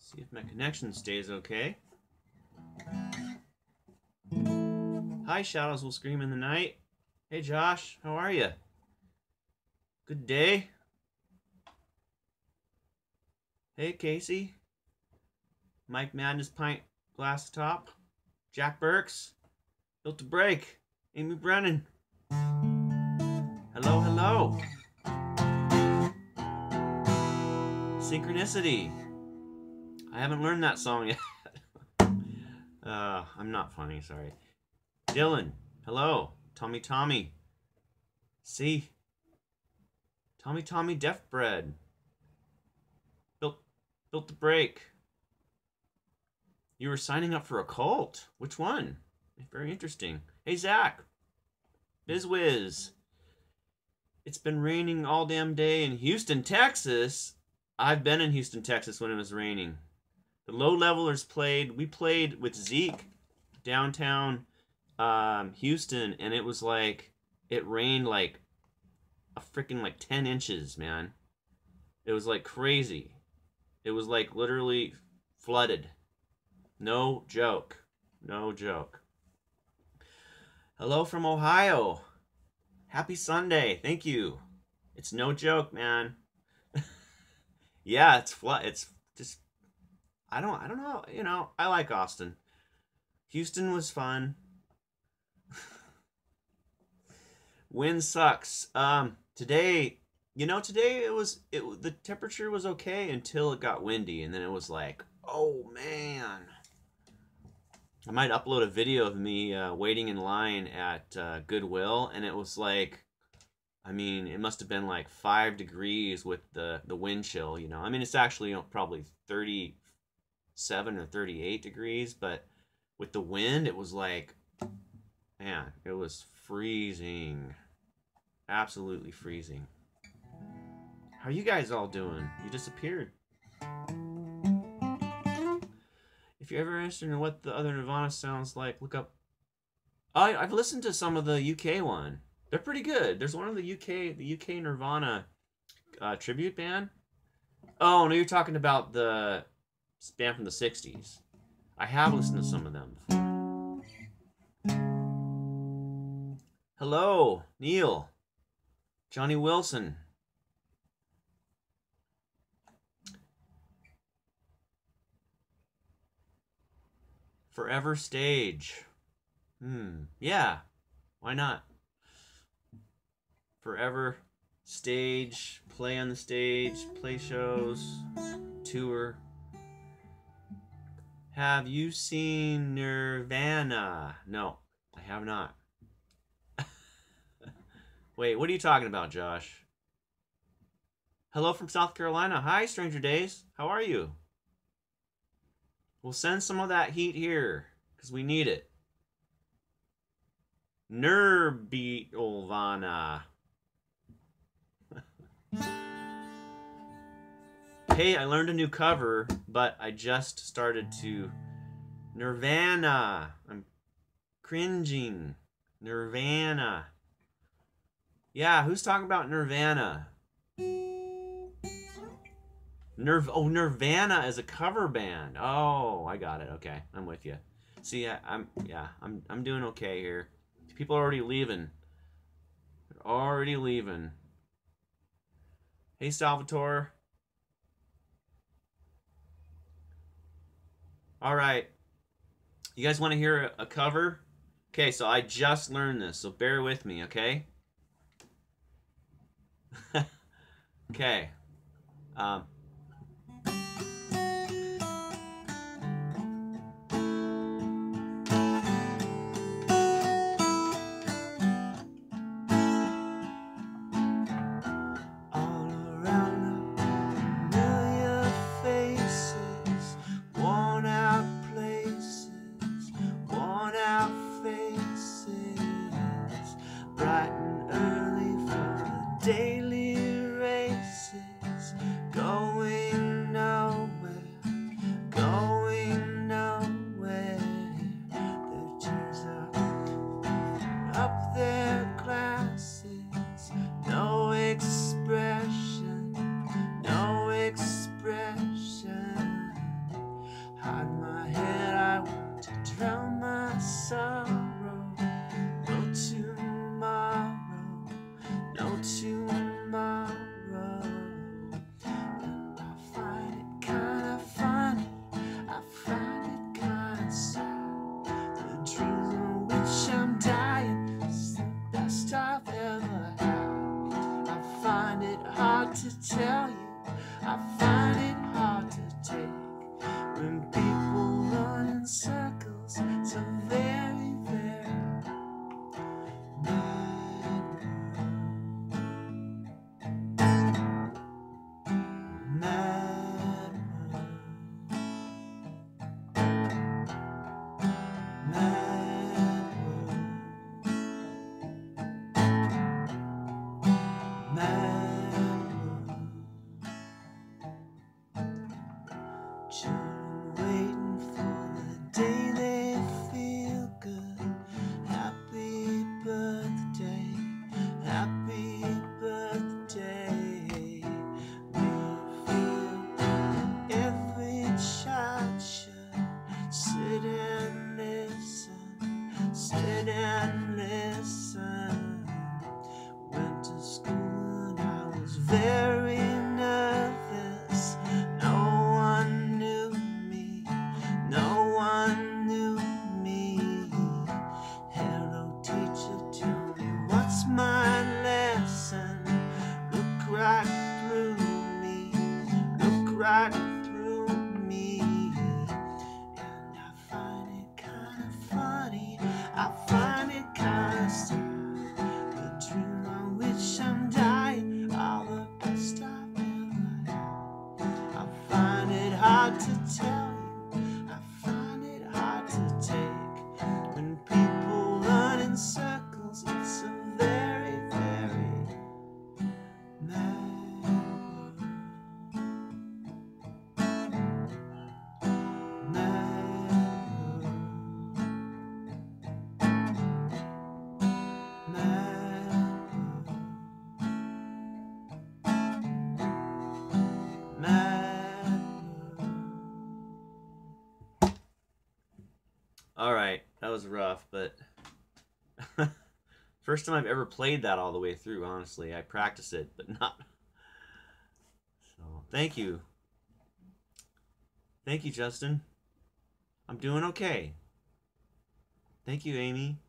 See if my connection stays okay. Hi, Shadows Will Scream in the Night. Hey, Josh. How are you? Good day. Hey, Casey. Mike Madness Pint Glass Top. Jack Burks. Built to Break. Amy Brennan. Hello, hello. Synchronicity. I haven't learned that song yet. I'm not funny, sorry. Dylan. Hello. Tommy. See? Tommy Deaf Bread. Built to Break. You were signing up for a cult. Which one? Very interesting. Hey, Zach. BizWiz. It's been raining all damn day in Houston, Texas. I've been in Houston, Texas when it was raining. The Low Levelers played. We played with Zeke downtown Houston, and it was like, it rained like a freaking like 10 inches, man. It was like crazy. It was like literally flooded. No joke. No joke. Hello from Ohio. Happy Sunday. Thank you. It's no joke, man. Yeah, it's just I don't know, you know, I like Austin. Houston was fun. Wind sucks. Today, you know, today the temperature was okay until it got windy, and then it was like, oh man. I might upload a video of me waiting in line at Goodwill, and it was like, I mean, it must have been like 5 degrees with the wind chill, you know. I mean, it's actually, you know, probably 37 or 38 degrees, but with the wind, it was like, man, it was freezing. Absolutely freezing. How are you guys all doing? You disappeared. If you're ever interested in what the other Nirvana sounds like, look up. I've listened to some of the UK one. They're pretty good. There's one of the UK Nirvana tribute band. Oh no, you're talking about the band from the '60s. I have listened to some of them before. Hello, Neil. Johnny Wilson. Forever Stage. Yeah. Why not? Forever Stage. Play on the stage. Play shows. Tour. Have you seen Nirvana? No, I have not. Wait, what are you talking about, Josh? Hello from South Carolina. Hi, Stranger Days. How are you? We'll send some of that heat here, because we need it. Nirbeetlvana. Hey, I learned a new cover, but I just started to... Nirvana. I'm cringing. Nirvana. Yeah, who's talking about Nirvana? Nirvana is a cover band. Oh, I got it. Okay, I'm with you. See, I'm doing okay here. People are already leaving. They're already leaving. Hey, Salvatore. All right. You guys want to hear a cover? Okay, so I just learned this, so bear with me, okay? Okay. Bright and early for the daily races, going When people run in circles, it's a very, very mad world. Mad world. Mad world. Mad world. Children waiting for the day they feel good. Happy birthday, happy birthday. We feel every child should sit and listen, sit and listen. Went to school and I was very nervous. No one knew me, no one knew me. Hello teacher, tell me what's my lesson? Look right through me, look right through me. And I find it kind of funny, I find it kind of sad. The dream on which I'm dying, all the best I've ever had. I find it hard to tell you, I find it hard to take. When people run in circles, it's a very, very mad world. Mad world. Mad world. Mad world. All right, that was rough, but first time I've ever played that all the way through, honestly. I practice it, but not. So, thank you. Thank you, Justin. I'm doing okay. Thank you, Amy.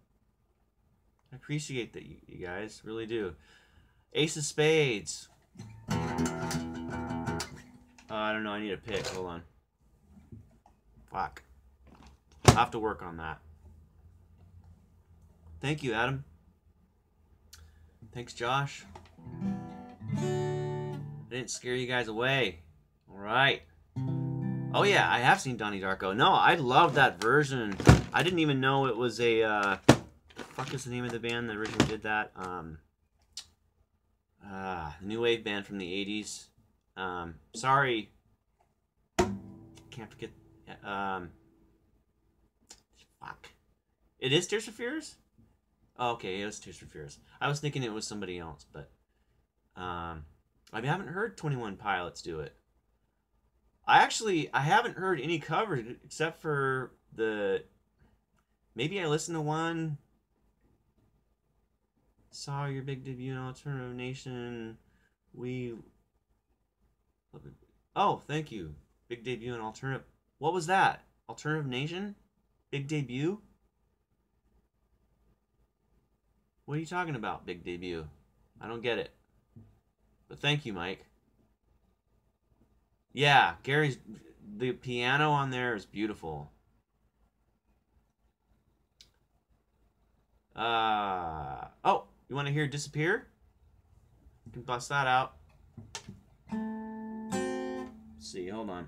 I appreciate that, you guys. Really do. Ace of Spades. I don't know. I need a pick. Hold on. Fuck. I'll have to work on that. Thank you, Adam. Thanks, Josh. I didn't scare you guys away. All right. Oh, yeah. I have seen Donnie Darko. No, I love that version. I didn't even know it was a... the fuck is the name of the band that originally did that? New wave band from the 80s. Sorry. Can't forget. Fuck. It is Tears for Fears? Oh, okay, it was Tears for Fears. I was thinking it was somebody else, but I haven't heard 21 Pilots do it. I haven't heard any covers except for the... Maybe I listened to one. Saw your big debut in Alternative Nation. Oh, thank you. Big debut in Alternative... What was that? Alternative Nation? Big debut? What are you talking about, big debut? I don't get it. But thank you, Mike. Yeah, Gary's... The piano on there is beautiful. Oh, you want to hear Disappear? You can bust that out. Let's see, hold on.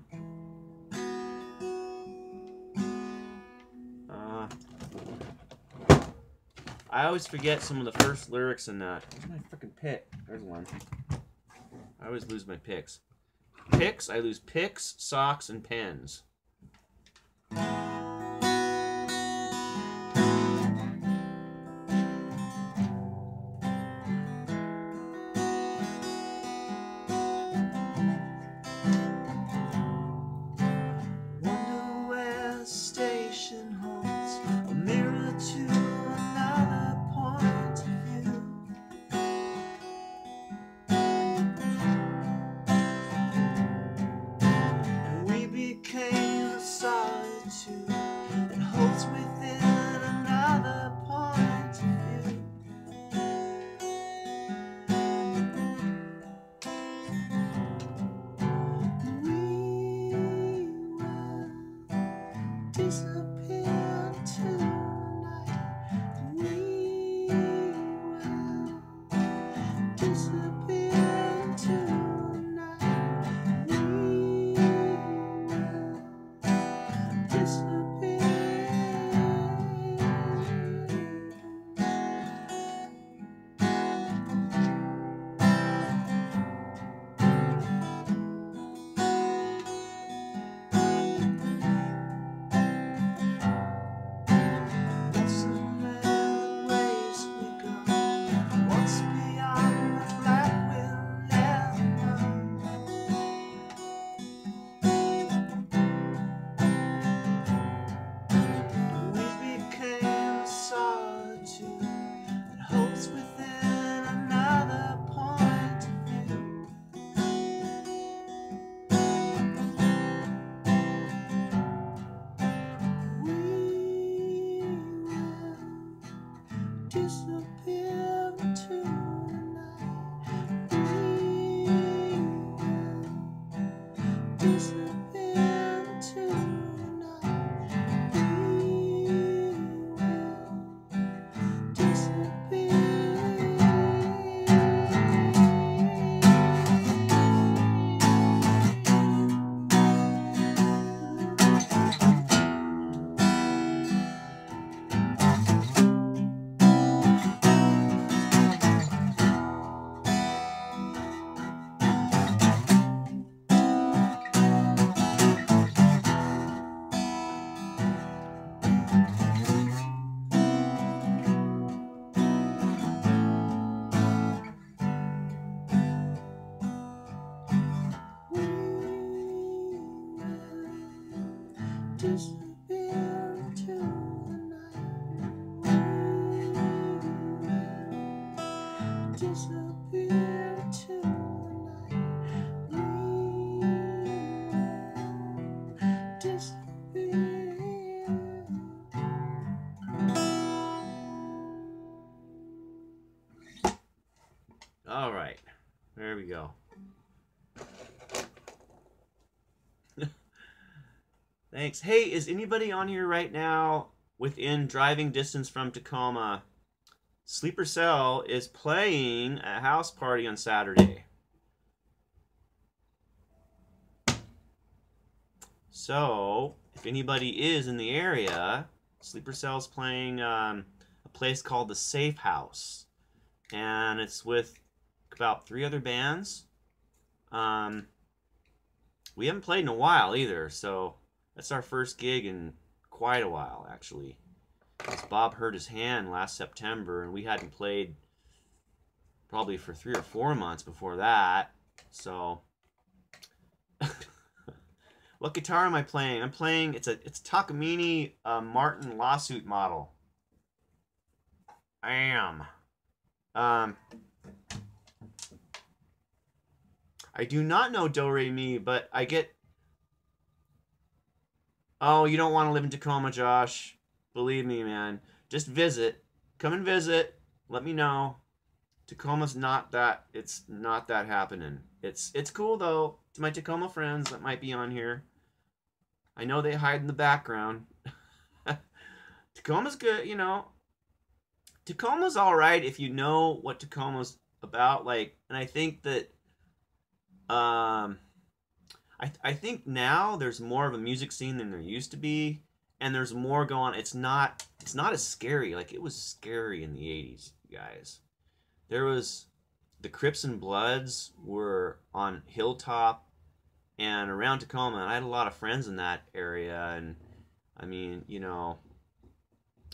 I always forget some of the first lyrics in that. Where's my freaking pick? There's one. I always lose my picks. Picks? I lose picks, socks, and pens. To disappear tonight. We will disappear tonight. We will disappear. Disappear tonight. We will disappear tonight. We will disappear. Disappear tonight. Disappear tonight. Disappear. All right, there we go. Thanks. Hey, is anybody on here right now within driving distance from Tacoma? Sleeper Cell is playing a house party on Saturday. So, if anybody is in the area, Sleeper Cell's playing a place called the Safe House. And it's with about 3 other bands. We haven't played in a while either, so that's our first gig in quite a while, actually. Bob hurt his hand last September, and we hadn't played probably for 3 or 4 months before that. So, what guitar am I playing? I'm playing, it's a Takamine Martin Lawsuit model. I am. I do not know Do Re Mi, but I get. Oh, you don't want to live in Tacoma, Josh. Believe me, man. Just visit. Come and visit. Let me know. Tacoma's not that. It's not that happening. It's cool though. To my Tacoma friends that might be on here, I know they hide in the background. Tacoma's good, you know. Tacoma's all right if you know what Tacoma's about. Like, and I think that. I think now there's more of a music scene than there used to be, and there's more going. It's not as scary like it was scary in the 80s, guys. There was the Crips and Bloods were on Hilltop and around Tacoma, and I had a lot of friends in that area, and I mean, you know,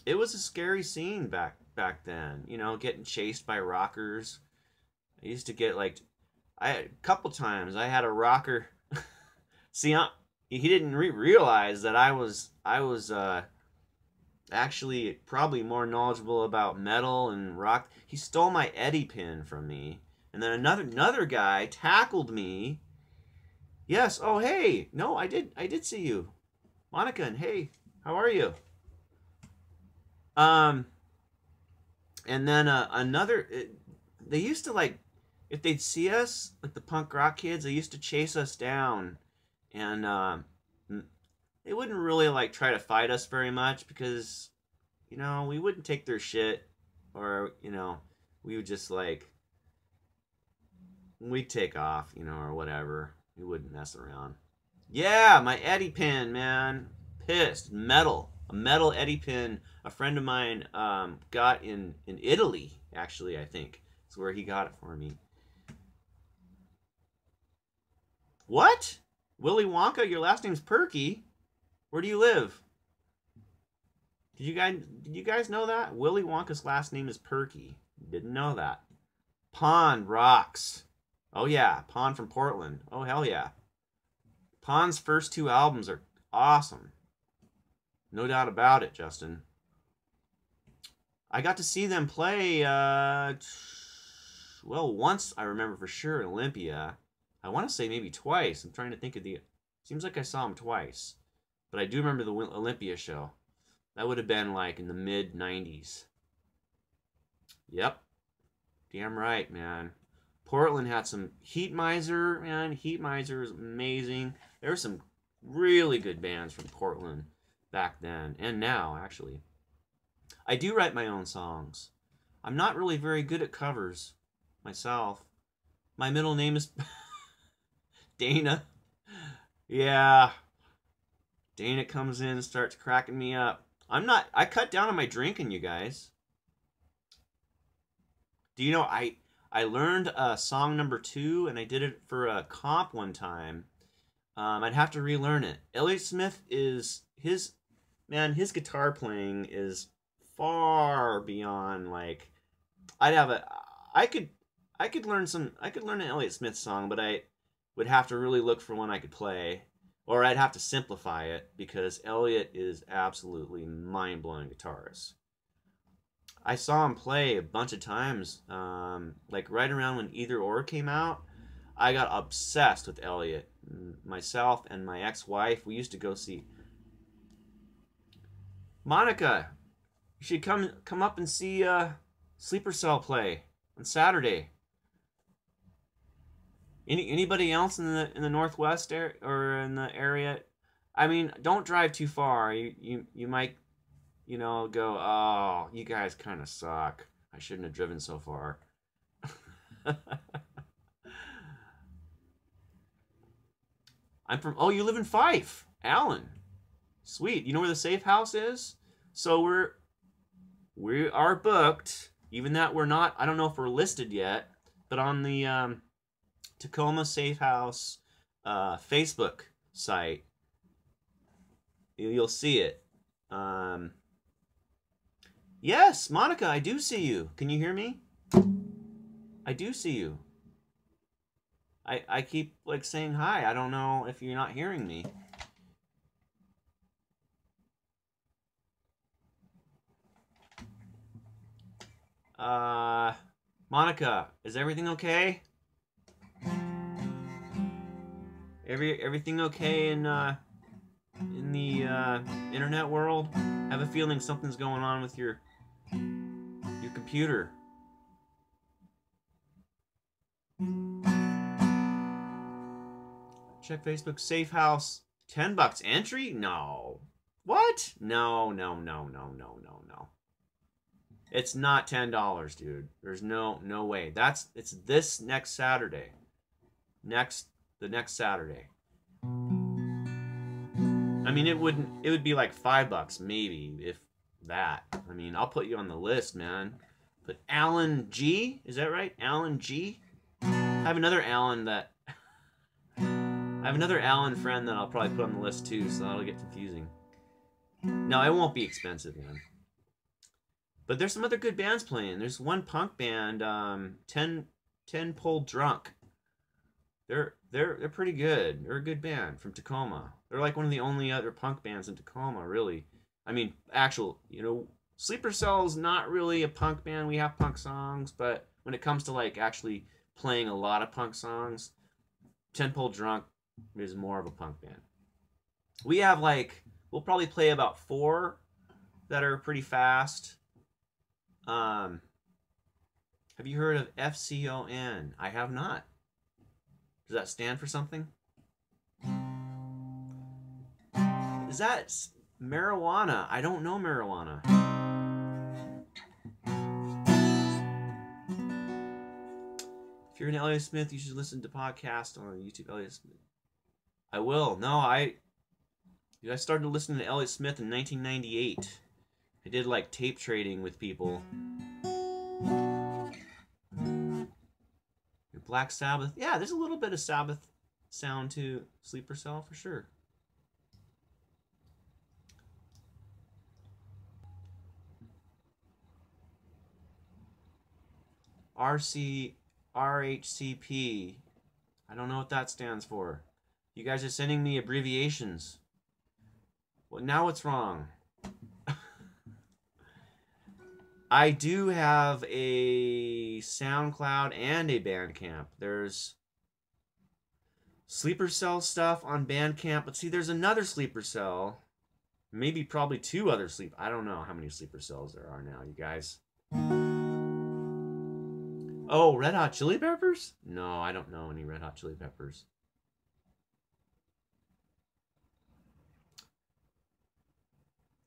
it was a scary scene back then, you know, getting chased by rockers. I used to get like a couple times I had a rocker. See, he didn't realize that I was actually probably more knowledgeable about metal and rock. He stole my Eddie pin from me, and then another guy tackled me. Yes. Oh, hey. No, I did see you, Monica. And hey, how are you? And then they used to like. If they'd see us, like the punk rock kids, they used to chase us down and they wouldn't really like try to fight us very much because, you know, we wouldn't take their shit, or, you know, we would just like, we'd take off, you know, or whatever. We wouldn't mess around. Yeah, my Eddie pin, man. Pissed. Metal. A metal Eddie pin a friend of mine got in Italy, actually, I think. It's where he got it for me. What? Willy Wonka, your last name's Perky? Where do you live? Did you guys know that? Willy Wonka's last name is Perky. Didn't know that. Pond rocks. Oh yeah, Pond from Portland. Oh hell yeah. Pond's first 2 albums are awesome. No doubt about it, Justin. I got to see them play, well, once I remember for sure in Olympia. I want to say maybe twice. I'm trying to think of the... Seems like I saw them twice. But I do remember the Olympia show. That would have been like in the mid-90s. Yep. Damn right, man. Portland had some... Heat Miser, man. Heat Miser is amazing. There were some really good bands from Portland back then. And now, actually. I do write my own songs. I'm not really very good at covers myself. My middle name is Dana. Yeah. Dana comes in and starts cracking me up. I cut down on my drinking, you guys. Do you know, I learned song number 2, and I did it for a comp one time. I'd have to relearn it. Elliott Smith is, his guitar playing is far beyond, like, I could learn an Elliott Smith song, but I would have to really look for one I could play, or I'd have to simplify it, because Elliott is absolutely mind-blowing guitarist. I saw him play a bunch of times, like right around when Either Or came out. I got obsessed with Elliott. Myself and my ex-wife, we used to go see... Monica, you should come up and see Sleeper Cell play on Saturday. Anybody else in the Northwest or in the area? I mean, don't drive too far. You might, you know, go, oh, you guys kind of suck. I shouldn't have driven so far. I'm from... Oh, you live in Fife, Alan. Sweet. You know where the Safe House is? So we are booked, even that we're not... I don't know if we're listed yet, but on the Tacoma Safe House Facebook site, you'll see it. Yes, Monica, I do see you. Can you hear me? I do see you. I keep like saying hi. I don't know if you're not hearing me. Monica, is everything okay? Everything okay in the internet world? I have a feeling something's going on with your computer. Check Facebook. Safe House. $10 entry? No. What? No. It's not $10, dude. There's no way. It's this next Saturday. The next Saturday. I mean, it would be like $5 maybe, if that. I mean, I'll put you on the list, man. But Alan G, is that right? Alan G? I have another Alan friend that I'll probably put on the list too, so that'll get confusing. No, it won't be expensive, man. But there's some other good bands playing. There's one punk band, 10 Pole Drunk. They're pretty good. They're a good band from Tacoma. They're like one of the only other punk bands in Tacoma, really. I mean, Sleeper Cell is not really a punk band. We have punk songs, but when it comes to like actually playing a lot of punk songs, 10 Pole Drunk is more of a punk band. We have we'll probably play about 4 that are pretty fast. Have you heard of FCON? I have not. Does that stand for something? Is that marijuana? I don't know marijuana. If you're an Elliott Smith, you should listen to podcast on YouTube. Elliott Smith. I will. No, I started listening to Elliott Smith in 1998. I did like tape trading with people. Your Black Sabbath. Yeah, there's a little bit of Sabbath sound to Sleeper Cell for sure. RHCP. I don't know what that stands for. You guys are sending me abbreviations. Well, now what's wrong? I do have a SoundCloud and a Bandcamp. There's Sleeper Cell stuff on Bandcamp, but see, there's another Sleeper Cell. Maybe probably two other sleep. I don't know how many Sleeper Cells there are now, you guys. Oh, Red Hot Chili Peppers? No, I don't know any Red Hot Chili Peppers.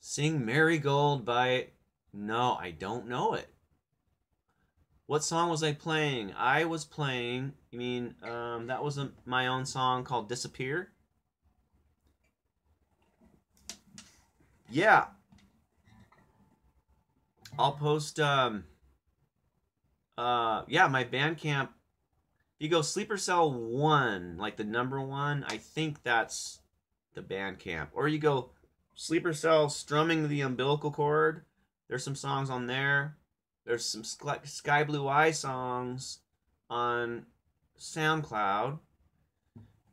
Sing Marigold by... No, I don't know it. What song was I playing? I was playing... You mean, that was my own song called Disappear? Yeah. I'll post, yeah, my Bandcamp. If you go Sleeper Cell 1, like the number 1, I think that's the Bandcamp. Or you go Sleeper Cell Strumming the Umbilical Cord. There's some songs on there. There's some Sky Blue Eye songs on SoundCloud.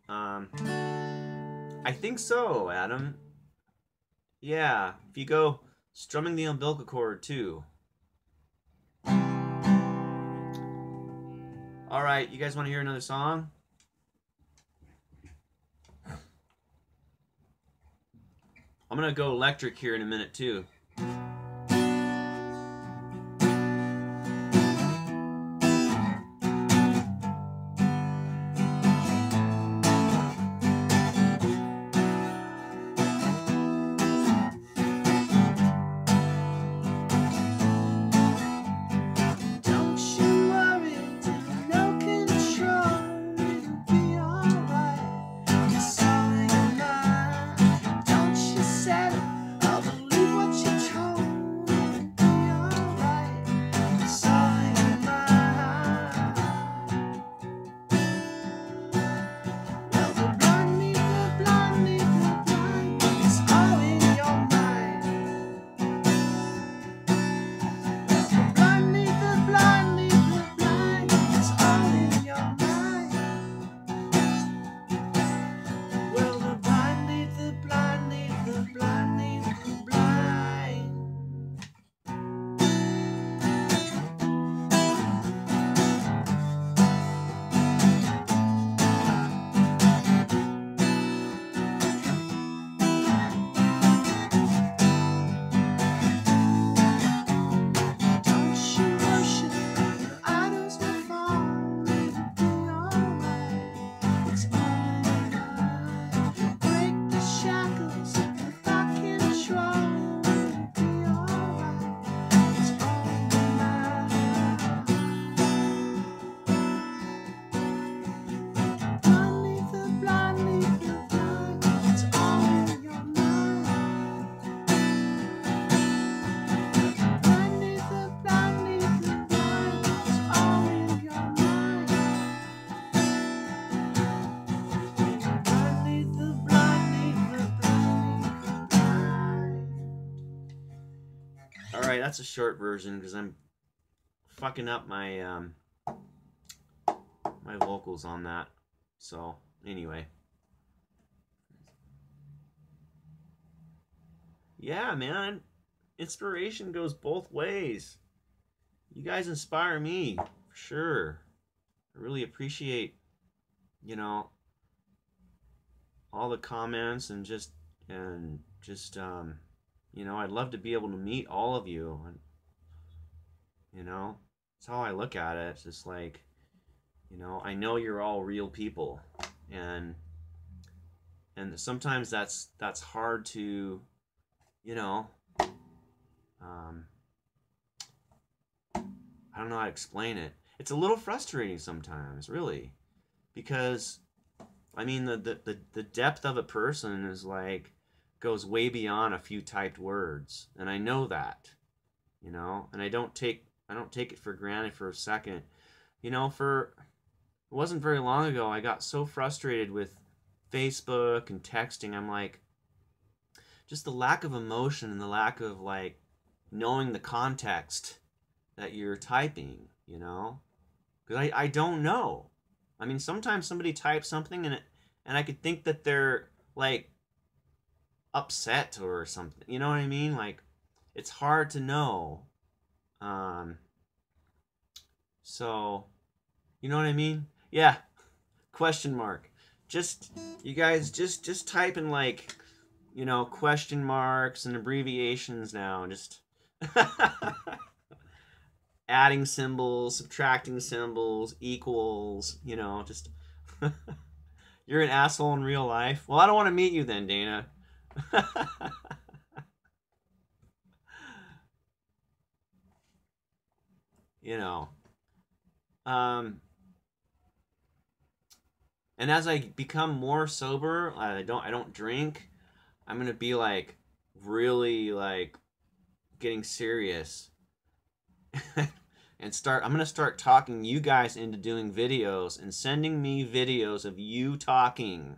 I think so, Adam. Yeah, if you go Strumming the Umbilical Cord too. Alright, you guys want to hear another song? I'm gonna go electric here in a minute too. Alright, that's a short version because I'm fucking up my my vocals on that. So, anyway. Yeah, man. Inspiration goes both ways. You guys inspire me, for sure. I really appreciate, you know, all the comments and just you know, I'd love to be able to meet all of you. And, you know, that's how I look at it. It's just like, you know, I know you're all real people. And and sometimes that's hard to, you know, um, I don't know how to explain it. It's a little frustrating sometimes, really, because I mean the depth of a person is like goes way beyond a few typed words, and I know that, you know, and I don't take it for granted for a second. You know, for it wasn't very long ago I got so frustrated with Facebook and texting. I'm like, just the lack of emotion and the lack of like knowing the context that you're typing, you know? Because I don't know. I mean, sometimes somebody types something and I could think that they're like upset or something. You know what I mean? Like it's hard to know. Um, so you know what I mean? Yeah. Question mark. Just you guys just type in like, you know, question marks and abbreviations now. Just adding symbols, subtracting symbols, equals, you know, just you're an asshole in real life. Well, I don't want to meet you then, Dana. You know. Um and as I become more sober, I don't drink. I'm going to be like really like getting serious. And I'm going to start talking you guys into doing videos and sending me videos of you talking.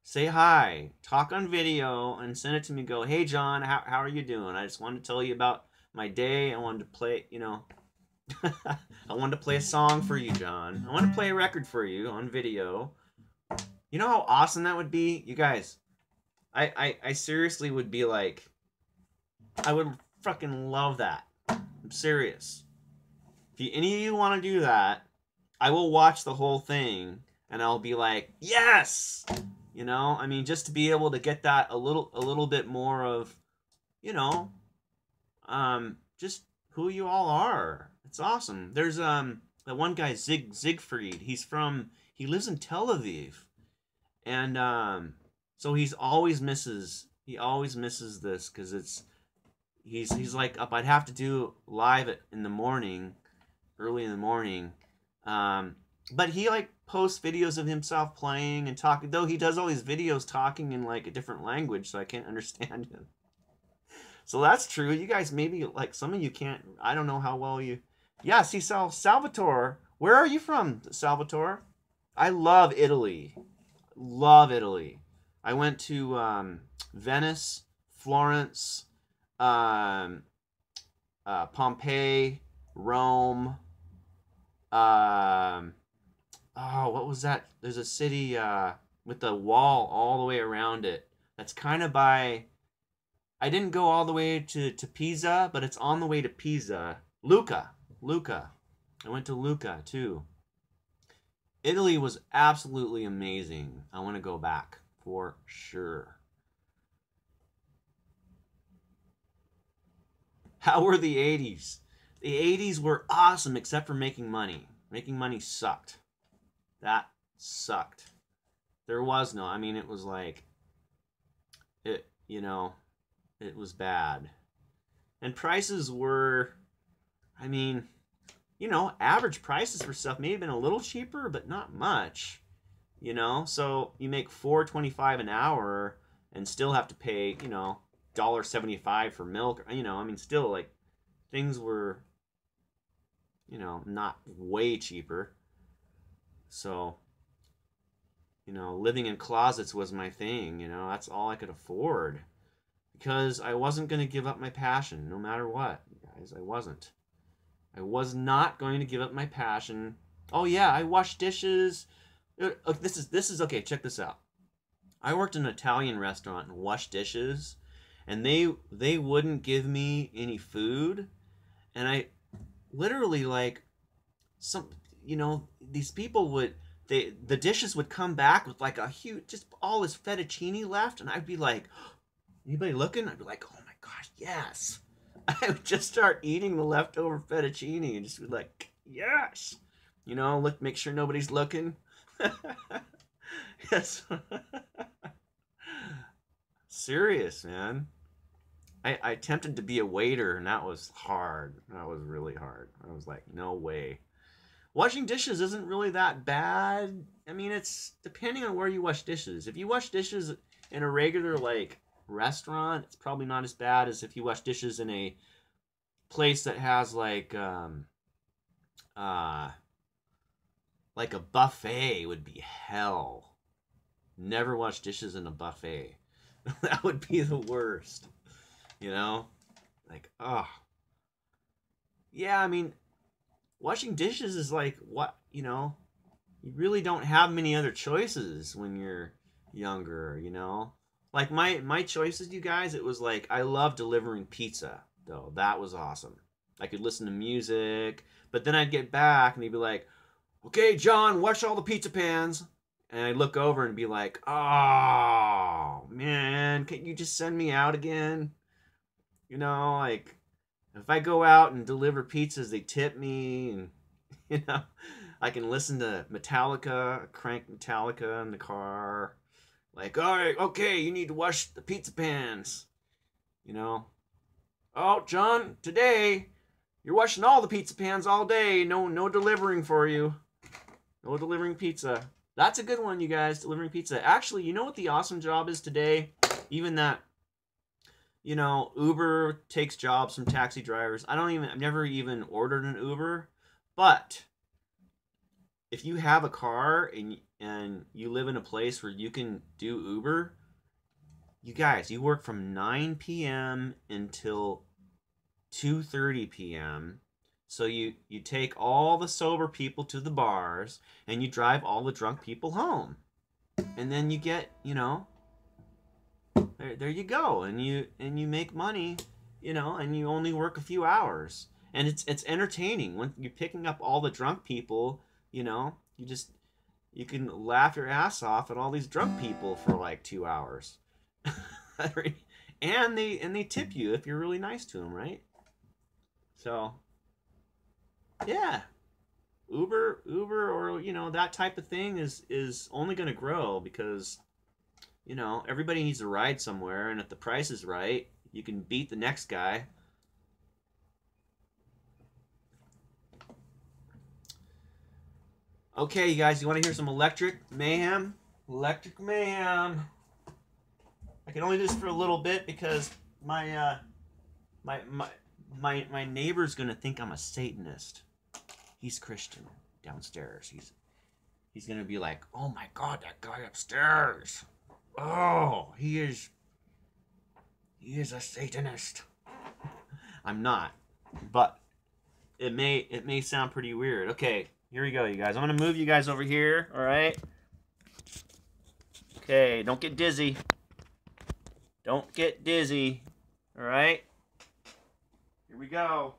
Say hi, talk on video, and send it to me. Go, hey John, how are you doing? I just wanted to tell you about my day. I wanted to play, you know, I wanted to play a song for you, John. I want to play a record for you on video. You know how awesome that would be? You guys, I seriously would be like, I would fucking love that. I'm serious. If any of you want to do that, I will watch the whole thing and I'll be like, yes! You know, I mean, just to be able to get that a little bit more of, you know, just who you all are. It's awesome. There's that one guy Siegfried. He lives in Tel Aviv, and so he always misses this because he's like up. I'd have to do live in the morning, early in the morning. But he like posts videos of himself playing and talking. Though he does all these videos talking in like a different language, so I can't understand him. So that's true. You guys maybe like some of you can't. I don't know how well you. Yeah, see, Salvatore. Where are you from, Salvatore? I love Italy. Love Italy. I went to Venice, Florence, Pompeii, Rome. Oh, what was that? There's a city with a wall all the way around it. That's kind of by. I didn't go all the way to Pisa, but it's on the way to Pisa. Lucca. I went to Lucca too. Italy was absolutely amazing. I want to go back for sure. How were the 80s? The 80s were awesome except for making money. Making money sucked. That sucked. There was no, I mean, it was like, it, you know, it was bad. And prices were, I mean, you know, average prices for stuff may have been a little cheaper, but not much. You know, so you make $4.25 an hour and still have to pay, you know, $1.75 for milk. You know, I mean, still like things were, you know, not way cheaper. So, you know, living in closets was my thing. You know, that's all I could afford because I wasn't going to give up my passion no matter what, guys. I wasn't. I was not going to give up my passion. Oh yeah, I wash dishes. This is okay. Check this out. I worked in an Italian restaurant and washed dishes, and they wouldn't give me any food, and I literally like some, you know, these people would the dishes would come back with like a huge just all this fettuccine left, and I'd be like, anybody looking? I'd be like, oh my gosh, yes. I would just start eating the leftover fettuccine and just be like, yes. You know, look, make sure nobody's looking. Yes. Serious, man. I attempted to be a waiter, and that was hard. That was really hard. I was like, no way. Washing dishes isn't really that bad. I mean, it's depending on where you wash dishes. If you wash dishes in a regular, like, restaurant, it's probably not as bad as if you wash dishes in a place that has, uh, like a buffet would be hell. Never wash dishes in a buffet. That would be the worst. You know? Like, oh. Yeah, I mean, washing dishes is like, what, you know? You really don't have many other choices when you're younger, you know? Like, my choices, you guys, it was like, I love delivering pizza, though. That was awesome. I could listen to music, but then I'd get back and he'd be like, okay, John, wash all the pizza pans. And I'd look over and be like, oh, man, can't you just send me out again? You know, like, if I go out and deliver pizzas, they tip me, and, you know, I can listen to Metallica, crank Metallica in the car. Like, all right, okay, you need to wash the pizza pans. You know? Oh, John, today, you're washing all the pizza pans all day. No delivering for you. No delivering pizza. That's a good one, you guys, delivering pizza. Actually, you know what the awesome job is today? Even that, you know, Uber takes jobs from taxi drivers. I've never even ordered an Uber. But if you have a car and you live in a place where you can do Uber, you guys, you work from 9 p.m. until 2:30 p.m. So you take all the sober people to the bars and you drive all the drunk people home. And then you get, you know, there you go. And you make money, you know, and you only work a few hours. And it's entertaining when you're picking up all the drunk people, you know, you can laugh your ass off at all these drunk people for like 2 hours. and they tip you if you're really nice to them, right? So yeah, Uber, or, you know, that type of thing is only going to grow because, you know, everybody needs to ride somewhere, and if the price is right, you can beat the next guy. Okay, you guys, you want to hear some electric mayhem? Electric mayhem. I can only do this for a little bit because my neighbor's going to think I'm a Satanist. He's Christian downstairs. He's gonna be like, oh my God, that guy upstairs. Oh, he is a Satanist. I'm not, but it may sound pretty weird. Okay, here we go, you guys. I'm gonna move you guys over here. All right. Okay, don't get dizzy. Don't get dizzy. All right. Here we go.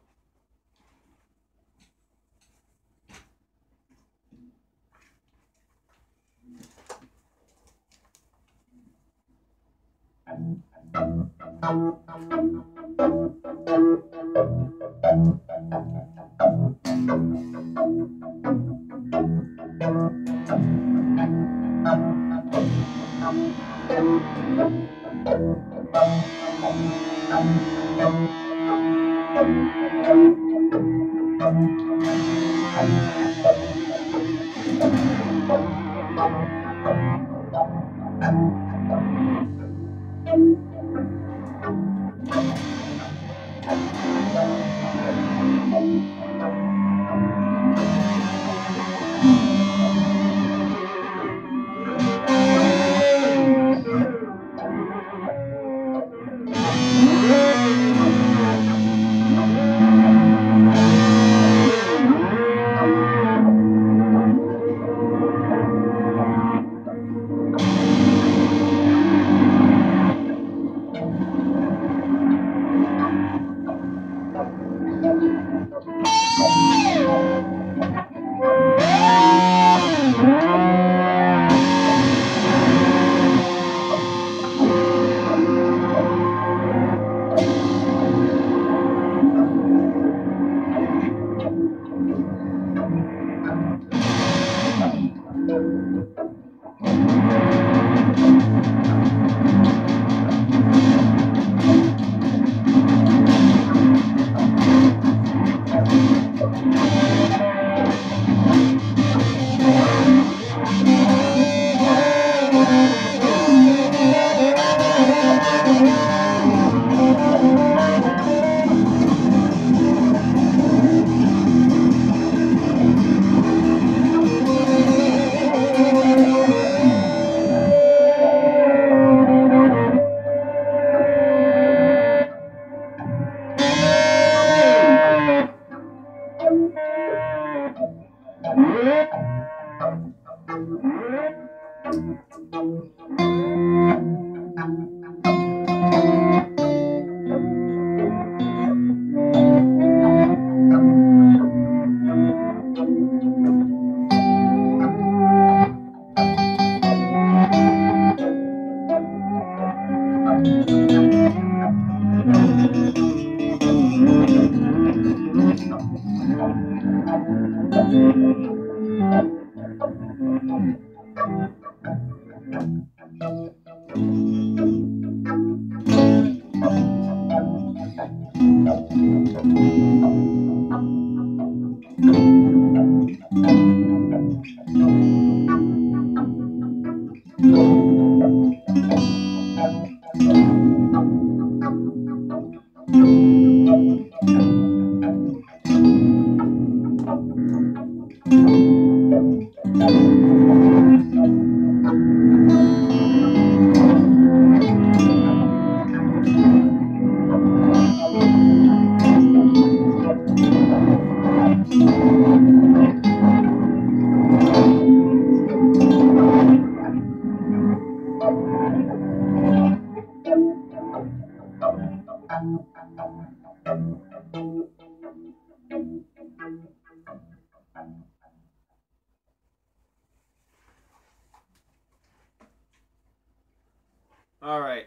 All right.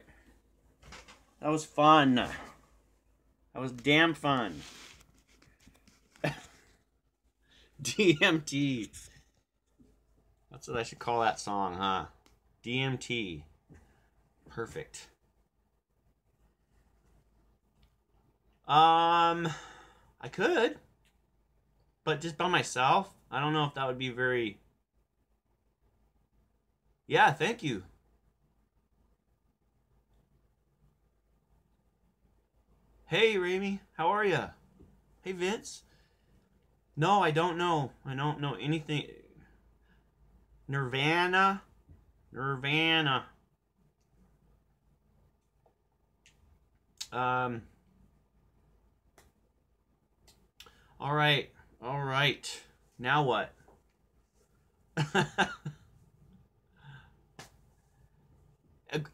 That was fun. That was damn fun. DMT. That's what I should call that song, huh? DMT. Perfect. I could, but just by myself, I don't know if that would be very... Yeah, thank you. Hey, Ramy, how are you? Hey, Vince. No, I don't know. I don't know anything. Nirvana. All right. Now what?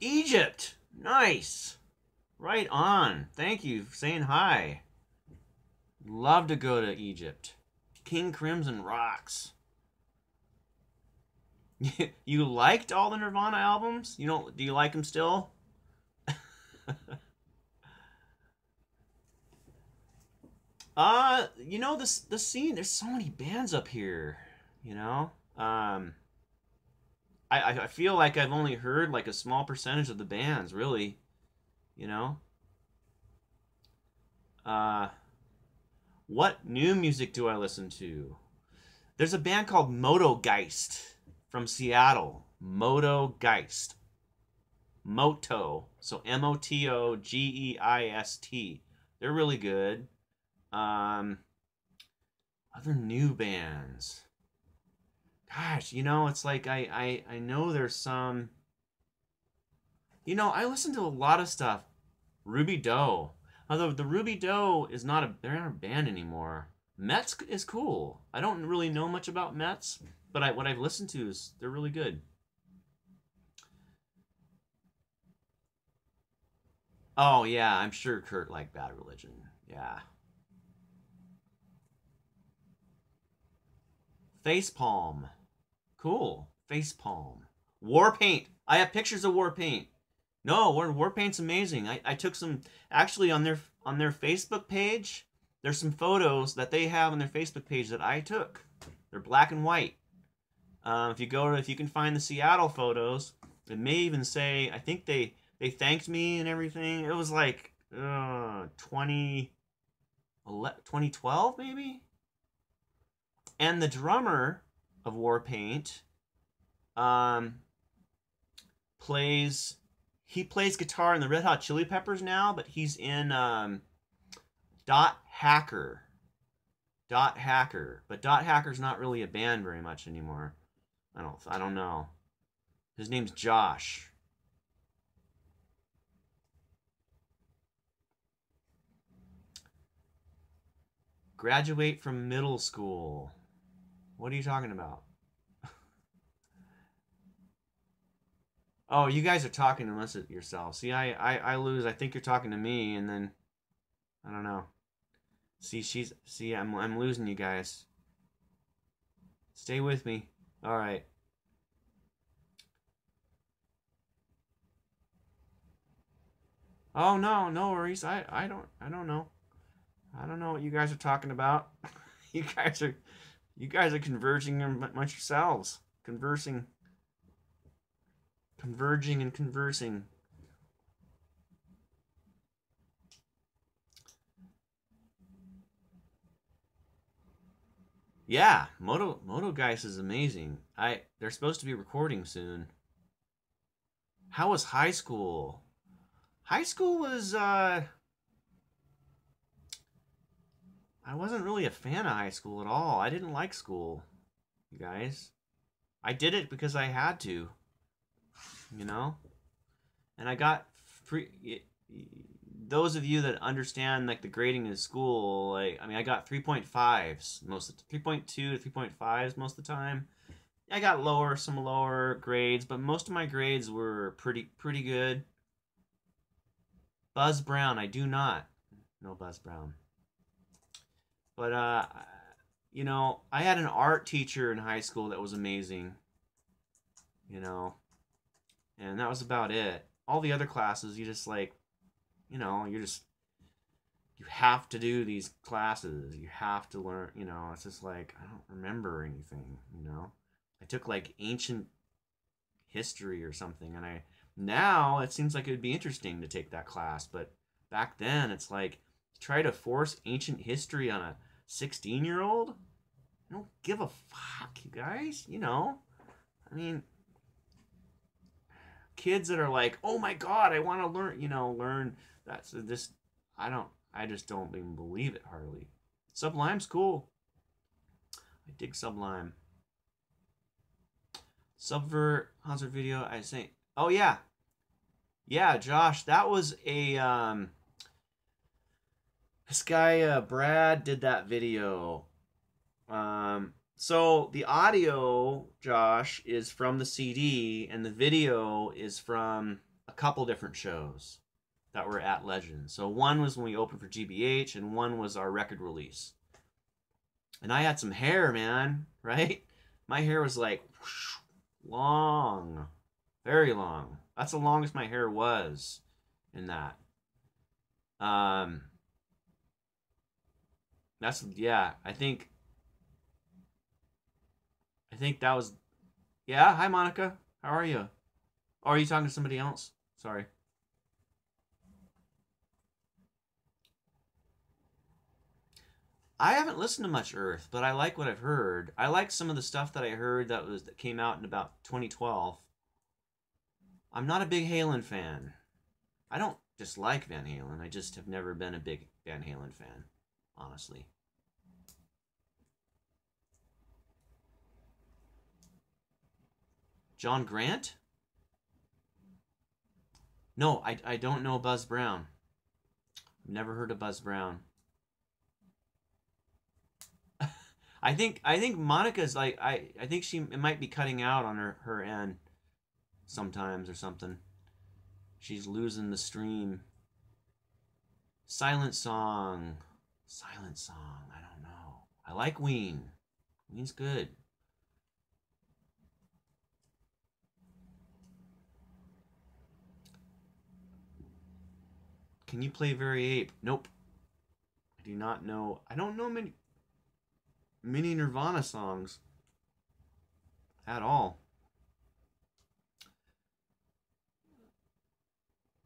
Egypt. Nice. Right on. Thank you for saying hi. Love to go to Egypt. King Crimson rocks. You liked all the Nirvana albums? You don't? Do you like them still? You know, the scene, there's so many bands up here, you know? I feel like I've only heard like a small percentage of the bands, really, you know? What new music do I listen to? There's a band called Motogeist from Seattle. Motogeist. Moto. So Motogeist. They're really good. Other new bands. Gosh, you know, it's like I know there's some. You know, I listen to a lot of stuff. Ruby Doe. Although the Ruby Doe is not they're not a band anymore. Mets is cool. I don't really know much about Mets, but what I've listened to is they're really good. Oh yeah, I'm sure Kurt liked Bad Religion. Yeah. Facepalm. Cool. Facepalm. Warpaint. I have pictures of Warpaint. No, Warpaint's amazing. I took some actually on their Facebook page. There's some photos that they have on their Facebook page that I took. They're black and white. If you can find the Seattle photos, it may even say I think they thanked me and everything. It was like 2012 maybe. And the drummer of Warpaint plays guitar in the Red Hot Chili Peppers now, but he's in Dot Hacker. Dot Hacker. But Dot Hacker's not really a band very much anymore. I don't know. His name's Josh. Graduate from middle school. What are you talking about? Oh, you guys are talking to us yourself. See, I lose. I think you're talking to me, and then I don't know. See, I'm losing you guys. Stay with me. All right. Oh no, no worries. I don't know. I don't know what you guys are talking about. you guys are you guys are converging amongst yourselves. Converging and conversing. Yeah, Moto Geist is amazing. They're supposed to be recording soon. How was high school? High school was I wasn't really a fan of high school at all. I didn't like school, you guys. I did it because I had to, you know? And I got free those of you that understand like the grading in school, like I mean I got 3.5s most of the 3.2 to 3.5s most of the time. I got some lower grades, but most of my grades were pretty good. Buzz Brown, I do not know Buzz Brown. But you know, I had an art teacher in high school that was amazing, you know, and that was about it. All the other classes, you just like, you know, you have to do these classes. You have to learn, you know, it's just like I don't remember anything, you know. I took like ancient history or something and I now it seems like it would be interesting to take that class, but back then it's like try to force ancient history on a 16-year-old. I don't give a fuck, you guys, you know. I mean, kids that are like, "Oh my god, I want to learn," you know, learn that's this I just don't even believe it hardly. Sublime's cool. I dig Sublime. Subvert Hazard video. I say, oh yeah, yeah, Josh. That was a this guy Brad did that video. So the audio, Josh, is from the CD, and the video is from a couple different shows that were at Legend. So one was when we opened for GBH, and one was our record release. And I had some hair, man. Right? My hair was like whoosh, long, very long. That's the longest my hair was in that. Um, that's yeah. I think that was yeah. Hi, Monica. How are you? Oh, are you talking to somebody else? Sorry. I haven't listened to much Earth, but I like what I've heard. I like some of the stuff that I heard that came out in about 2012. I'm not a big Halen fan. I don't dislike Van Halen. I just have never been a big Van Halen fan, honestly. John Grant? No, I don't know Buzz Brown. Never heard of Buzz Brown. I think Monica's like I think she it might be cutting out on her end sometimes or something. She's losing the stream. Silent Song. Silent Song. I don't know. I like Ween. Ween's good. Can you play Very Ape? Nope. I do not know. I don't know many Nirvana songs at all.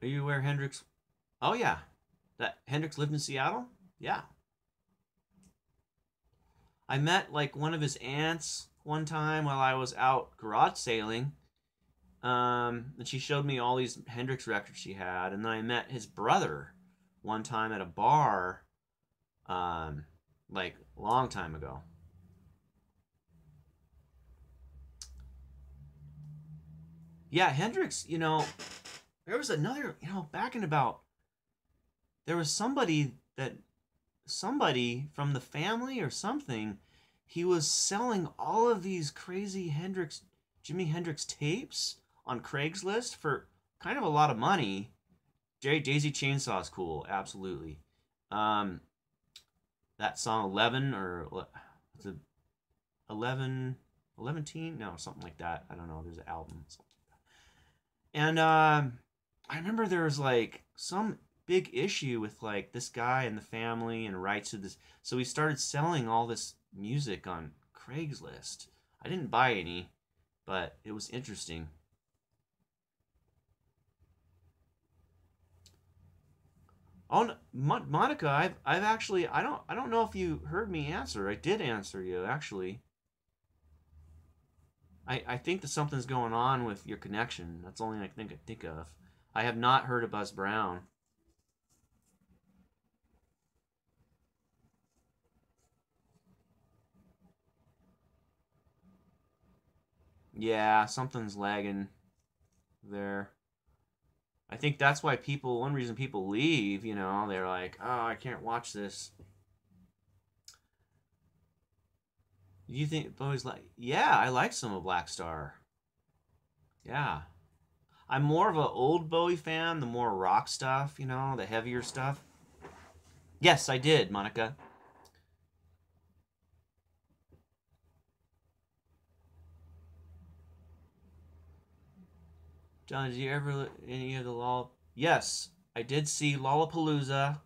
Are you aware Hendrix? Oh yeah, that Hendrix lived in Seattle. Yeah, I met like one of his aunts one time while I was out garage sailing. And she showed me all these Hendrix records she had, and then I met his brother one time at a bar, um, like a long time ago. Yeah, Hendrix. You know, there was another. You know, back in about there was somebody from the family or something. He was selling all of these crazy Jimi Hendrix tapes on Craigslist for kind of a lot of money. Daisy Chainsaw is cool, absolutely. Um, that song 11 or was it 11, 11 teen? No, something like that. I don't know. There's an album. And I remember there was like some big issue with like this guy and the family and rights to this. So we started selling all this music on Craigslist. I didn't buy any, but it was interesting. Oh, Monica, I've actually I don't know if you heard me answer. I did answer you actually. I think that something's going on with your connection. That's the only thing I think of. I have not heard of Buzz Brown. Yeah, something's lagging there. I think that's why people. One reason people leave. They're like, oh, I can't watch this. Do you think Bowie's like? Yeah, I like some of Black Star. Yeah, I'm more of an old Bowie fan. The more rock stuff, the heavier stuff. Yes, I did, Monica. John, did you ever any of the Loll? Yes, I did see Lollapalooza.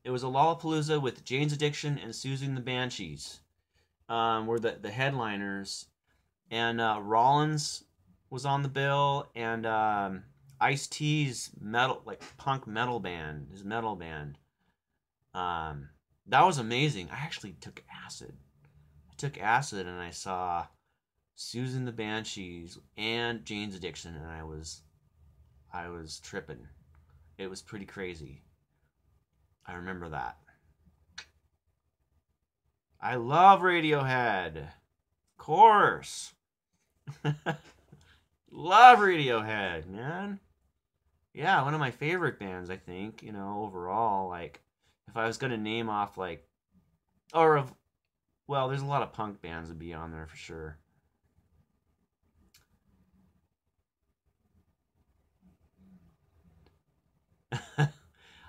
It was a Lollapalooza with Jane's Addiction and Susan the Banshees. Were the headliners, and Rollins was on the bill, and Ice T's metal like punk metal band, his metal band. Um, that was amazing. I actually took acid. I took acid and I saw Susan the Banshees and Jane's Addiction, and I was tripping. It was pretty crazy. I remember that. I love Radiohead. Of course. Love Radiohead, man. Yeah, one of my favorite bands, I think, overall. Like, if I was going to name off, like, or, well, there's a lot of punk bands that be on there for sure.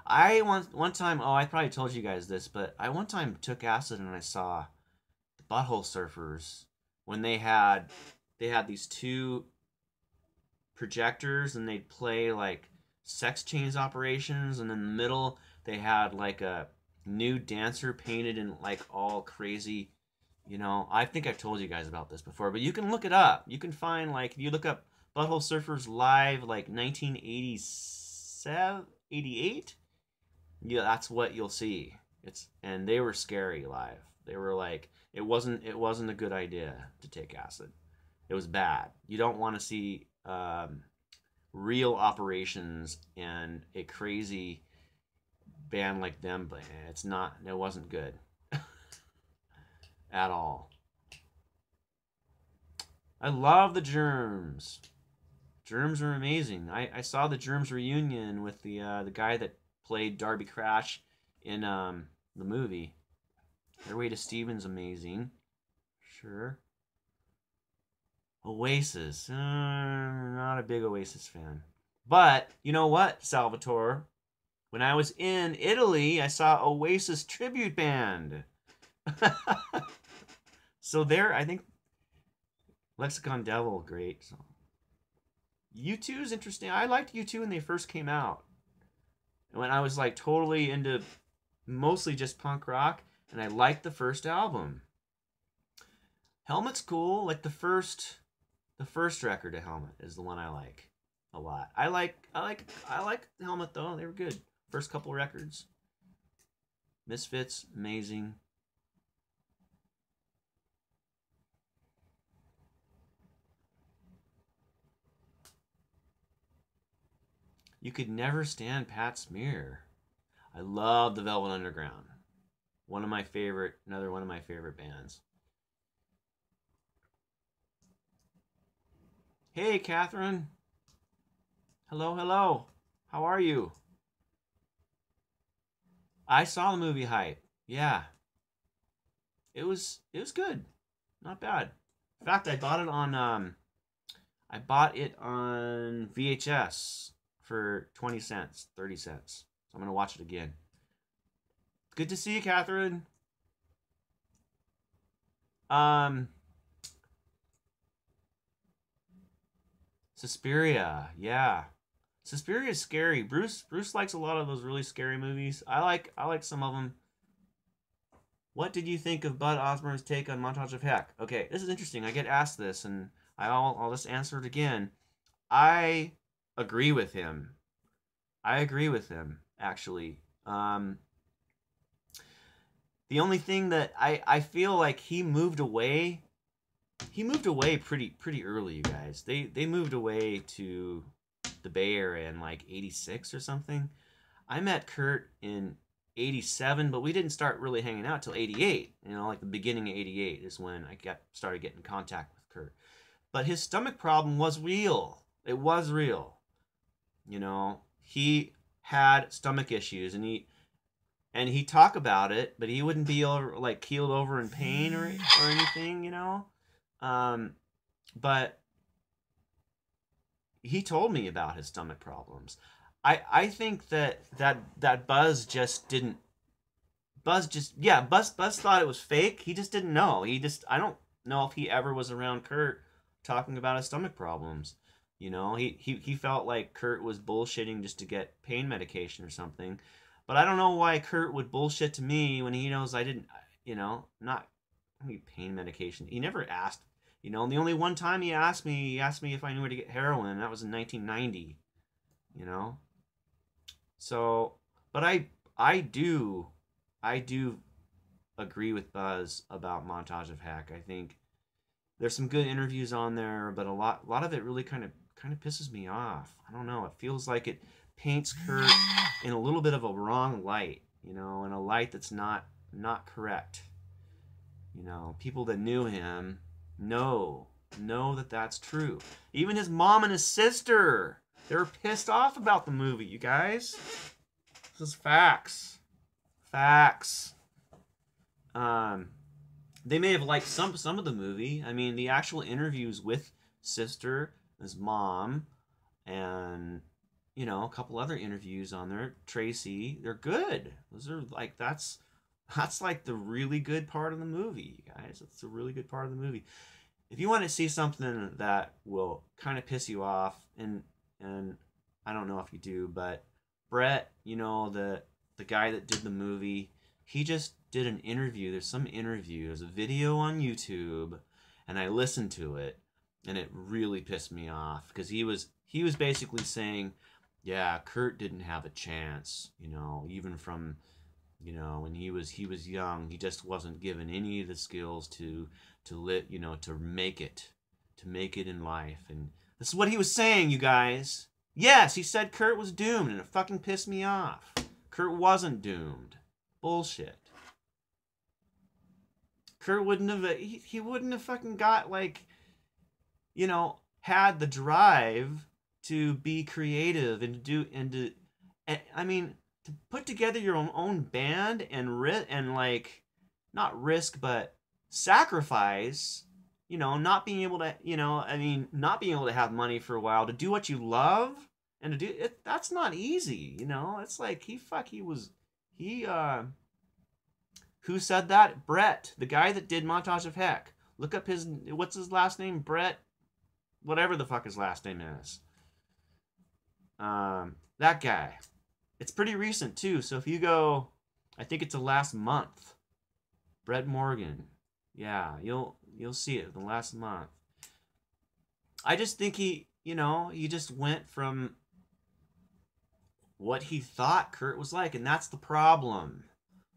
I one time, oh, I probably told you guys this, but I one time took acid and I saw the Butthole Surfers when they had these two projectors and they'd play like Sex Change Operations, and in the middle they had like a nude dancer painted in like all crazy. I think I've told you guys about this before, but you can look it up. You can find, like, if you look up Butthole Surfers live, like 1987, 88. Yeah, that's what you'll see. And they were scary live. They were like, it wasn't a good idea to take acid. It was bad. You don't want to see real operations and a crazy band like them, but it wasn't good at all. I love the Germs. Germs are amazing. I saw the Germs reunion with the guy that played Darby Crash in the movie. Airway to Steven's amazing. Sure. Oasis. Not a big Oasis fan. But you know what, Salvatore? When I was in Italy, I saw Oasis tribute band. So there, I think Lexicon Devil, great. So U2 is interesting. I liked U2 when they first came out. When I was like totally into mostly just punk rock, and I liked the first album. Helmet's cool. Like the first record of Helmet is the one I like a lot. I like Helmet though. They were good. First couple records. Misfits, amazing. You could never stand Pat Smear. I love the Velvet Underground. Another one of my favorite bands. Hey, Catherine. Hello, hello. How are you? I saw the movie Hype. Yeah, it was good. Not bad. In fact, I bought it on VHS for 20 cents, 30 cents. So I'm going to watch it again. Good to see you, Catherine. Um, Suspiria. Yeah. Suspiria is scary. Bruce likes a lot of those really scary movies. I like some of them. What did you think of Bud Osborne's take on Montage of Heck? Okay, this is interesting. I get asked this, and I'll just answer it again. I agree with him. I agree with him, actually. The only thing that I feel like he moved away pretty early, you guys. They moved away to the Bay Area in like 86 or something. I met Kurt in 87, but we didn't start really hanging out till 88. You know, like the beginning of 88 is when I started getting in contact with Kurt. But his stomach problem was real. It was real. You know, he had stomach issues, and he talked about it, but he wouldn't be like keeled over in pain or anything, you know. But he told me about his stomach problems. I think that Buzz just didn't. Buzz thought it was fake. He just didn't know. I don't know if he ever was around Kurt talking about his stomach problems. You know, he felt like Kurt was bullshitting just to get pain medication or something. But I don't know why Kurt would bullshit to me when he knows I didn't, you know, not pain medication. He never asked, you know, and the only one time he asked me if I knew where to get heroin, and that was in 1990, you know. So, but I do agree with Buzz about Montage of Heck. I think there's some good interviews on there, but a lot of it really kind of pisses me off. I don't know. It feels like it paints Kurt in a little bit of a wrong light, you know, in a light that's not correct. You know, people that knew him know that that's true. Even his mom and his sister, they were pissed off about the movie, you guys. This is facts. Facts. They may have liked some of the movie. I mean, the actual interviews with sister, his mom, and you know, a couple other interviews on there, Tracy, they're good. Those are like that's like the really good part of the movie, you guys. It's a really good part of the movie. If you want to see something that will kind of piss you off, and I don't know if you do, but Brett, you know, the guy that did the movie, he just did an interview. There's some interview. There's a video on YouTube, and I listened to it, and it really pissed me off because he was basically saying, yeah, Kurt didn't have a chance, you know, even from, you know, when he was young, he just wasn't given any of the skills to you know, to make it in life. And this is what he was saying, you guys. Yes, he said Kurt was doomed, and it fucking pissed me off. Kurt wasn't doomed. Bullshit. Kurt wouldn't have, he wouldn't have fucking got, like, you know, had the drive to be creative and to I mean, to put together your own band and like, not risk, but sacrifice, you know, not being able to, you know, I mean, not being able to have money for a while to do what you love and to do it, that's not easy, you know. It's like who said that? Brett, the guy that did Montage of Heck. Look up what's his last name? Brett, whatever the fuck his last name is. That guy. It's pretty recent too, so if you go, I think it's the last month. Brett Morgan. Yeah, you'll see it the last month. I just think he just went from what he thought Kurt was like, and that's the problem.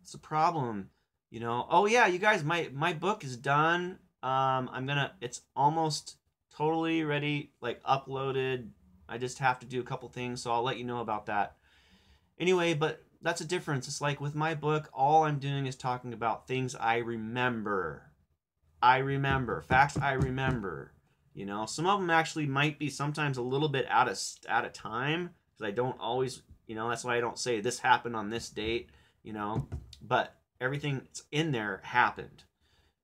It's the problem, you know. Oh yeah, you guys, my book is done. It's almost totally ready, like uploaded. I just have to do a couple things, so I'll let you know about that. Anyway, but that's a difference. It's like with my book, all I'm doing is talking about things I remember. Facts I remember. You know, some of them actually might be sometimes a little bit out of time, because I don't always, you know, that's why I don't say this happened on this date, you know, but everything that's in there happened.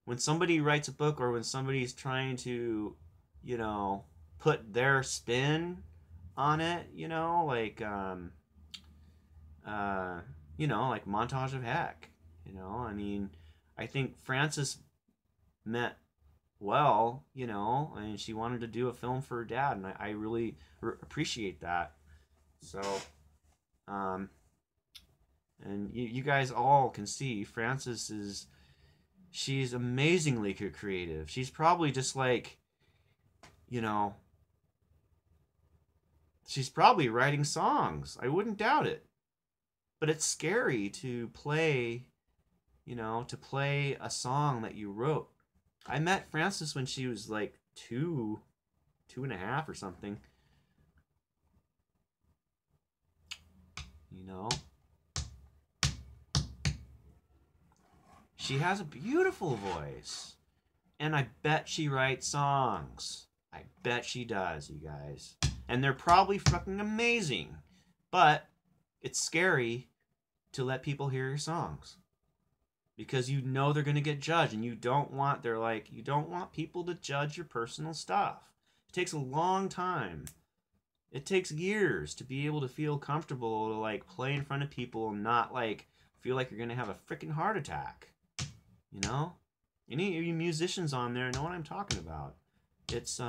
When somebody writes a book, or when somebody's trying to, you know, put their spin on it, you know, like like Montage of Heck, you know. I mean, I think Frances meant you know, and she wanted to do a film for her dad, and I really appreciate that, So, and you guys all can see Frances is, she's amazingly creative. She's probably just like, you know, she's probably writing songs. I wouldn't doubt it. But it's scary to play, to play a song that you wrote. I met Frances when she was like 2.5 or something. You know, she has a beautiful voice, and I bet she writes songs. I bet she does, you guys. And they're probably fucking amazing. But it's scary to let people hear your songs, because you know they're going to get judged, and you don't want people to judge your personal stuff. It takes a long time. It takes years to be able to feel comfortable to like play in front of people and not like feel like you're going to have a freaking heart attack. You know? Any of you musicians on there know what I'm talking about. It's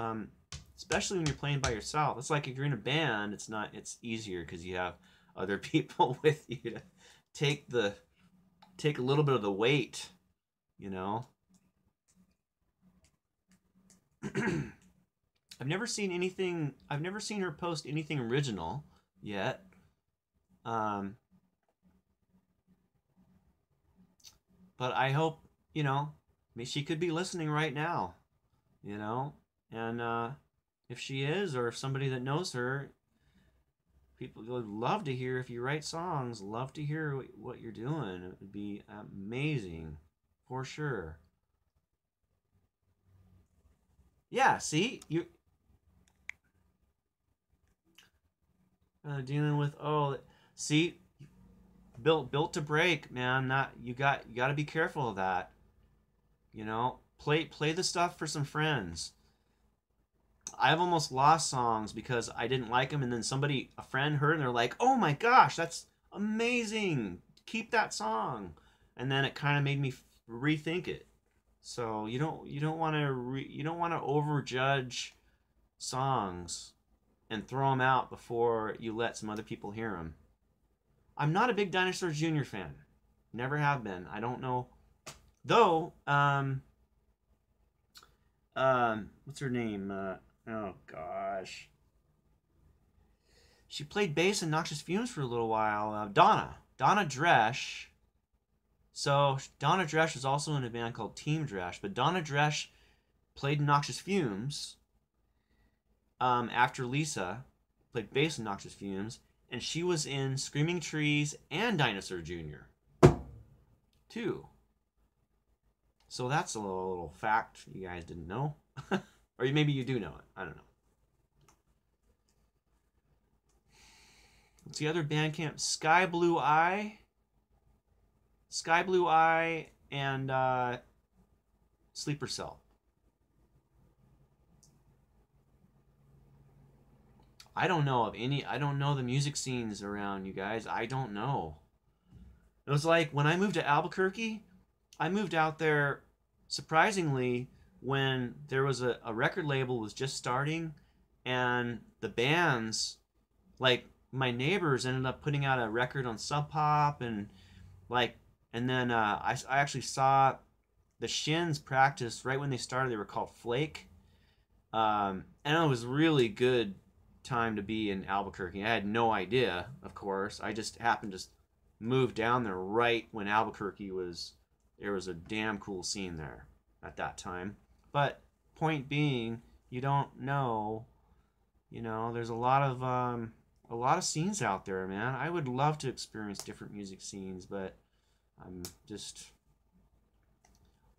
especially when you're playing by yourself. It's like if you're in a band, it's easier because you have other people with you to take a little bit of the weight, you know. I've never seen her post anything original yet. But I hope, she could be listening right now, and if she is, or if somebody that knows her, people would love to hear if you write songs, love to hear what you're doing. It would be amazing, for sure. Yeah, see, you dealing with see, built to break, man. You got to be careful of that. Play the stuff for some friends. I've almost lost songs because I didn't like them, and then a friend heard, and they're like, "Oh my gosh, that's amazing! Keep that song," and then it kind of made me rethink it. So you don't want to overjudge songs and throw them out before you let some other people hear them. I'm not a big Dinosaur Jr. fan. Never have been. I don't know. Though, what's her name? Oh gosh. She played bass in Noxious Fumes for a little while. Donna Dresch. So Donna Dresch was also in a band called Team Dresch, but Donna Dresch played in Noxious Fumes. After Lisa played bass in Noxious Fumes, and she was in Screaming Trees and Dinosaur Jr. too. So that's a little fact you guys didn't know. Or maybe you do know it. I don't know. What's the other band camp? Sky Blue Eye, and Sleeper Cell. I don't know the music scenes around, you guys. I don't know. It was like when I moved to Albuquerque, I moved out there surprisingly when there was a record label was just starting, and the bands, like my neighbors, ended up putting out a record on Sub Pop, and then I actually saw the Shins practice right when they started. They were called Flake, and it was really good time to be in Albuquerque. I had no idea, of course. I just happened to move down there right when there was a damn cool scene there at that time. But point being, you don't know, there's a lot of scenes out there, man. I would love to experience different music scenes, but I'm just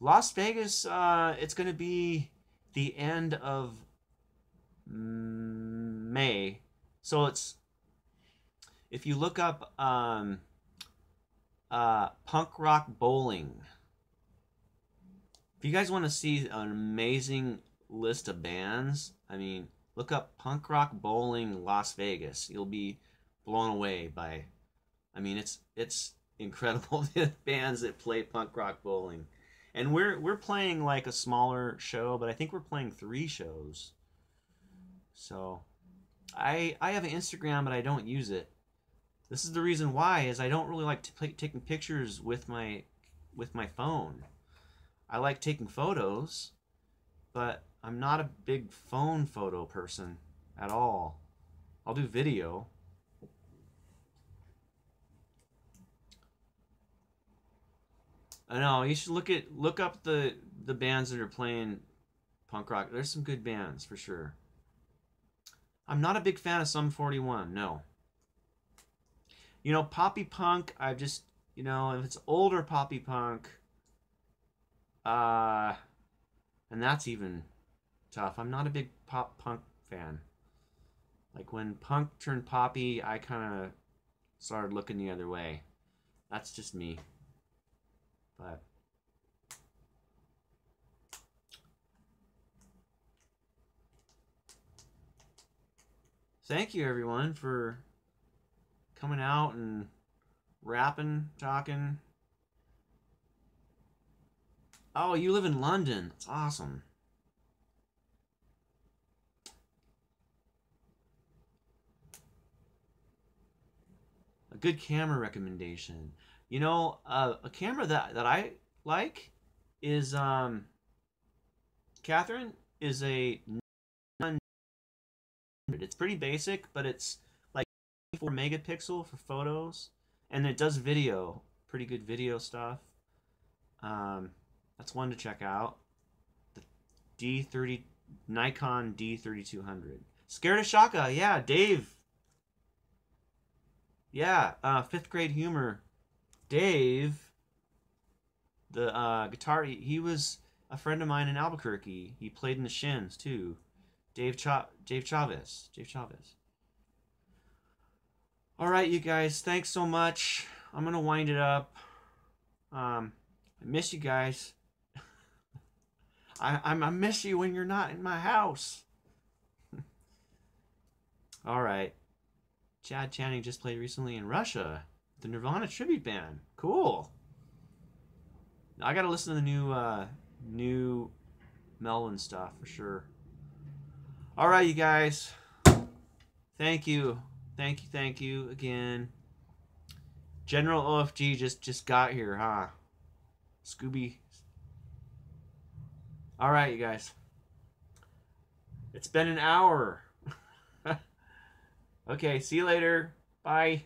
Las Vegas. It's going to be the end of May, so if you look up punk rock bowling, if you guys want to see an amazing list of bands, look up punk rock bowling Las Vegas. You'll be blown away by, it's incredible, the bands that play punk rock bowling. And we're playing like a smaller show, but I think we're playing 3 shows. So I have an Instagram, but I don't use it. This is the reason why, is I don't really like taking pictures with my phone. I like taking photos, but I'm not a big phone photo person at all. I'll do video. I know, you should look up the bands that are playing punk rock. There's some good bands for sure. I'm not a big fan of Sum 41, no. You know, poppy punk, I just, you know, if it's older poppy punk, and that's even tough. I'm not a big pop punk fan. Like when punk turned poppy, I kind of started looking the other way. That's just me. But thank you everyone for coming out and rapping, talking. Oh, you live in London. That's awesome. A good camera recommendation. You know, a camera that I like is Catherine, is a 900. It's pretty basic, but it's like 4 megapixel for photos, and it does video, pretty good video stuff. That's one to check out. The D30 Nikon D3200. Scared of Shaka, yeah, Dave. Yeah, 5th grade humor. Dave, the guitar, he was a friend of mine in Albuquerque. He played in the Shins too. Dave Chavez. All right, you guys, thanks so much. I'm gonna wind it up. I miss you guys. I miss you when you're not in my house. All right. Chad Channing just played recently in Russia. The Nirvana tribute band. Cool. I gotta listen to the new Melvin stuff for sure. All right, you guys. Thank you again. General OFG just got here, huh? Scooby. All right, you guys. It's been an hour. Okay, see you later. Bye.